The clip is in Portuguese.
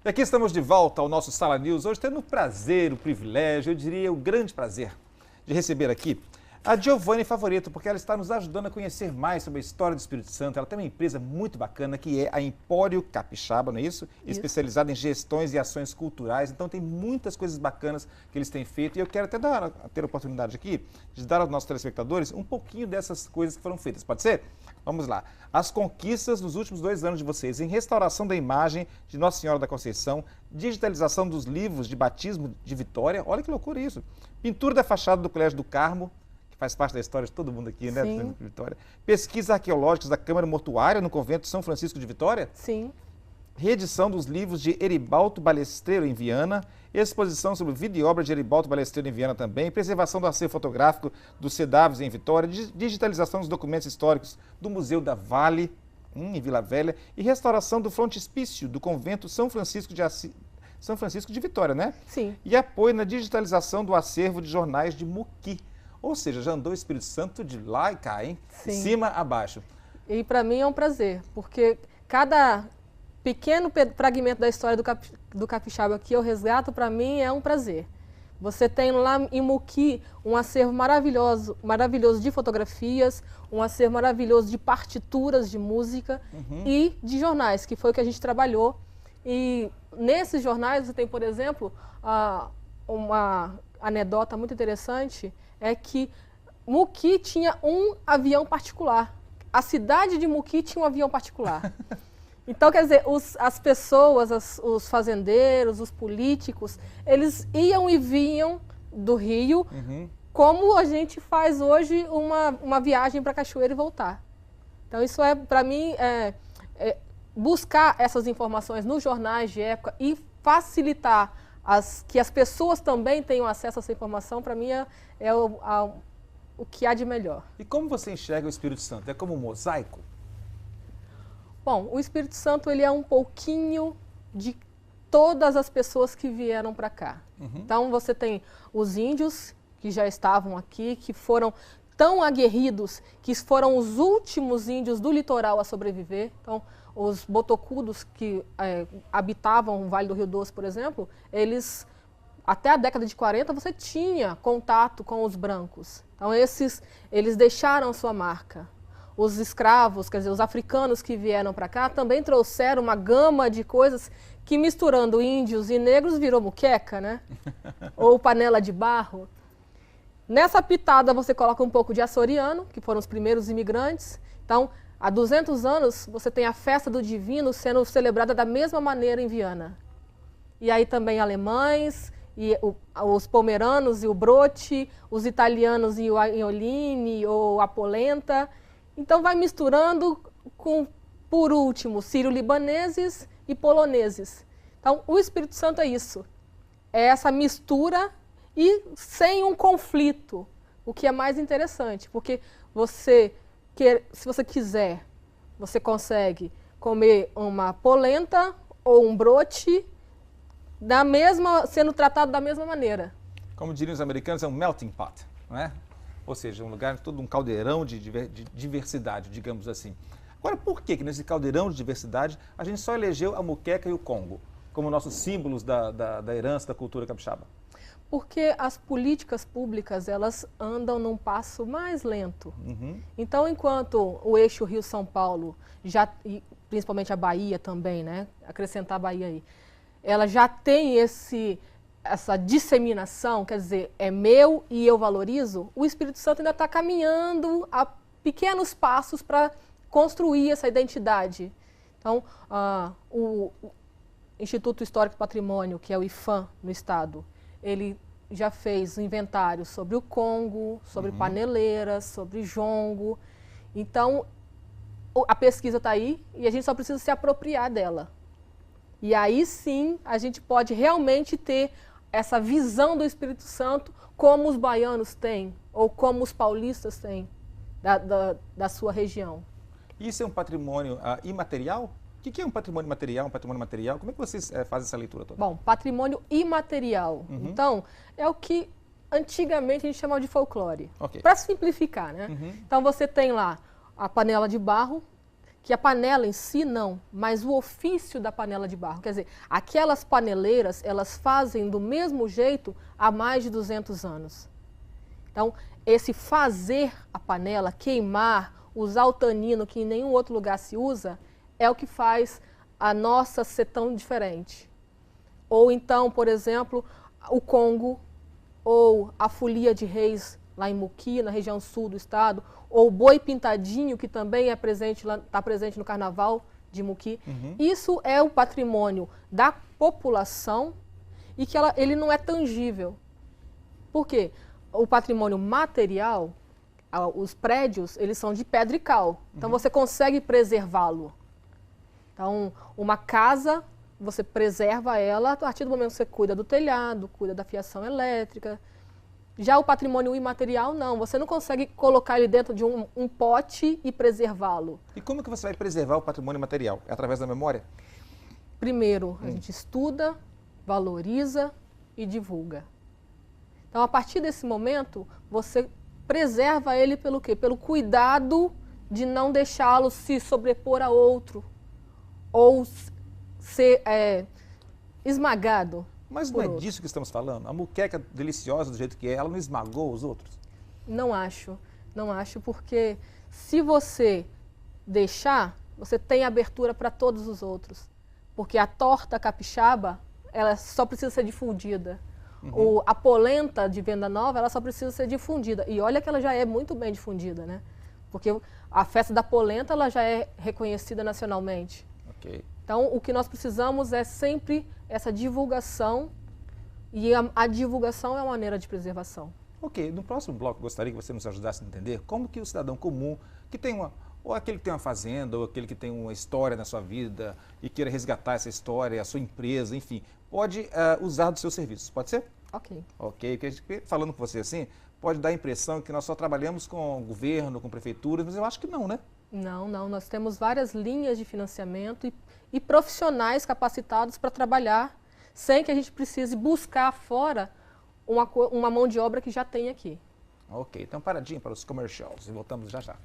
E aqui estamos de volta ao nosso Sala News, hoje tendo o prazer, o privilégio, eu diria o grande prazer de receber aqui a Giovanni Favorito, porque ela está nos ajudando a conhecer mais sobre a história do Espírito Santo. Ela tem uma empresa muito bacana que é a Empório Capixaba, não é isso? Especializada em gestões e ações culturais, então tem muitas coisas bacanas que eles têm feito e eu quero até ter a oportunidade aqui de dar aos nossos telespectadores um pouquinho dessas coisas que foram feitas, pode ser? Vamos lá. As conquistas dos últimos 2 anos de vocês em restauração da imagem de Nossa Senhora da Conceição, digitalização dos livros de batismo de Vitória, olha que loucura isso, pintura da fachada do Colégio do Carmo, que faz parte da história de todo mundo aqui, né, Sim. Vitória, pesquisas arqueológicas da Câmara Mortuária no Convento de São Francisco de Vitória, Sim. reedição dos livros de Heribalto Balestreiro em Viana, exposição sobre vida e obra de Heribalto Balestreiro em Viana também, preservação do acervo fotográfico dos CEDAVs em Vitória, digitalização dos documentos históricos do Museu da Vale, em Vila Velha, e restauração do frontispício do Convento São Francisco de Vitória, né? Sim. E apoio na digitalização do acervo de jornais de Muqui. Ou seja, já andou o Espírito Santo de lá e cá, hein? Sim. De cima a baixo. E para mim é um prazer, porque cada pequeno fragmento da história do capixaba que eu resgato, para mim é um prazer. Você tem lá em Muqui um acervo maravilhoso de fotografias, um acervo maravilhoso de partituras de música e de jornais, que foi o que a gente trabalhou. E nesses jornais você tem, por exemplo, uma anedota muito interessante, é que Muqui tinha um avião particular. A cidade de Muqui tinha um avião particular. Então, quer dizer, as pessoas, os fazendeiros, os políticos, eles iam e vinham do Rio, como a gente faz hoje uma viagem para Cachoeira e voltar. Então, isso é, para mim, buscar essas informações nos jornais de época e facilitar que as pessoas também tenham acesso a essa informação, para mim, é o que há de melhor. E como você enxerga o Espírito Santo? É como um mosaico? Bom, o Espírito Santo ele é um pouquinho de todas as pessoas que vieram para cá. Então você tem os índios que já estavam aqui, que foram tão aguerridos, que foram os últimos índios do litoral a sobreviver. Então os botocudos que habitavam o Vale do Rio Doce, por exemplo, eles até a década de 40 você tinha contato com os brancos. Então eles deixaram sua marca. Os escravos, quer dizer, os africanos que vieram para cá também trouxeram uma gama de coisas que misturando índios e negros virou muqueca, né? Ou panela de barro. Nessa pitada você coloca um pouco de açoriano, que foram os primeiros imigrantes. Então, há 200 anos você tem a festa do divino sendo celebrada da mesma maneira em Viana. E aí também alemães, e os pomeranos e o brote, os italianos e o ioline ou a polenta. Então vai misturando com, por último, sírio-libaneses e poloneses. Então o Espírito Santo é isso, é essa mistura e sem um conflito, o que é mais interessante, porque se você quiser, você consegue comer uma polenta ou um brote sendo tratado da mesma maneira. Como diriam os americanos, é um melting pot, não é? Ou seja, um lugar, todo um caldeirão de diversidade, digamos assim. Agora, por que nesse caldeirão de diversidade a gente só elegeu a muqueca e o Congo como nossos símbolos da herança da cultura capixaba? Porque as políticas públicas, elas andam num passo mais lento. Então, enquanto o eixo Rio-São Paulo, e principalmente a Bahia também, né? Acrescentar a Bahia aí, ela já tem essa disseminação, quer dizer, é meu e eu valorizo, o Espírito Santo ainda está caminhando a pequenos passos para construir essa identidade. Então, o Instituto Histórico do Patrimônio, que é o IPHAN no estado, ele já fez um inventário sobre o Congo, sobre paneleiras, sobre jongo. Então, a pesquisa está aí e a gente só precisa se apropriar dela. E aí sim a gente pode realmente ter essa visão do Espírito Santo como os baianos têm, ou como os paulistas têm, da sua região. Isso é um patrimônio imaterial? O que é um patrimônio material, um patrimônio material? Como é que vocês fazem essa leitura toda? Bom, patrimônio imaterial. Então, é o que antigamente a gente chamava de folclore. Para simplificar, né? Então você tem lá a panela de barro, que a panela em si não, mas o ofício da panela de barro. Quer dizer, aquelas paneleiras, elas fazem do mesmo jeito há mais de 200 anos. Então, esse fazer a panela, queimar, usar o tanino que em nenhum outro lugar se usa, é o que faz a nossa ser tão diferente. Ou então, por exemplo, o Congo, ou a folia de reis lá em Muqui, na região sul do estado, ou o boi pintadinho, que também é presente lá, está presente no carnaval de Muqui. Isso é o patrimônio da população e que ele não é tangível. Por quê? O patrimônio material, os prédios, eles são de pedra e cal. Então você consegue preservá-lo. Então, uma casa, você preserva ela a partir do momento que você cuida do telhado, cuida da fiação elétrica. Já o patrimônio imaterial, não. Você não consegue colocar ele dentro de um pote e preservá-lo. E como que você vai preservar o patrimônio material? É através da memória? Primeiro, a gente estuda, valoriza e divulga. Então, a partir desse momento, você preserva ele pelo quê? Pelo cuidado de não deixá-lo se sobrepor a outro ou ser esmagado. Mas não é disso que estamos falando? A muqueca deliciosa do jeito que é, ela não esmagou os outros? Não acho. Não acho, porque se você deixar, você tem abertura para todos os outros. Porque a torta capixaba, ela só precisa ser difundida. A polenta de Venda Nova, ela só precisa ser difundida. E olha que ela já é muito bem difundida, né? Porque a festa da polenta, ela já é reconhecida nacionalmente. Ok. Então, o que nós precisamos é sempre essa divulgação, e a divulgação é uma maneira de preservação. Ok, no próximo bloco gostaria que você nos ajudasse a entender como que o cidadão comum, que tem ou aquele que tem uma fazenda, ou aquele que tem uma história na sua vida e queira resgatar essa história, a sua empresa, enfim, pode usar dos seus serviços, pode ser? Ok. Ok, porque falando com você assim, pode dar a impressão que nós só trabalhamos com o governo, com prefeituras, mas eu acho que não, né? Não, nós temos várias linhas de financiamento e profissionais capacitados para trabalhar sem que a gente precise buscar fora uma mão de obra que já tem aqui. Ok, então paradinho para os commercials e voltamos já já.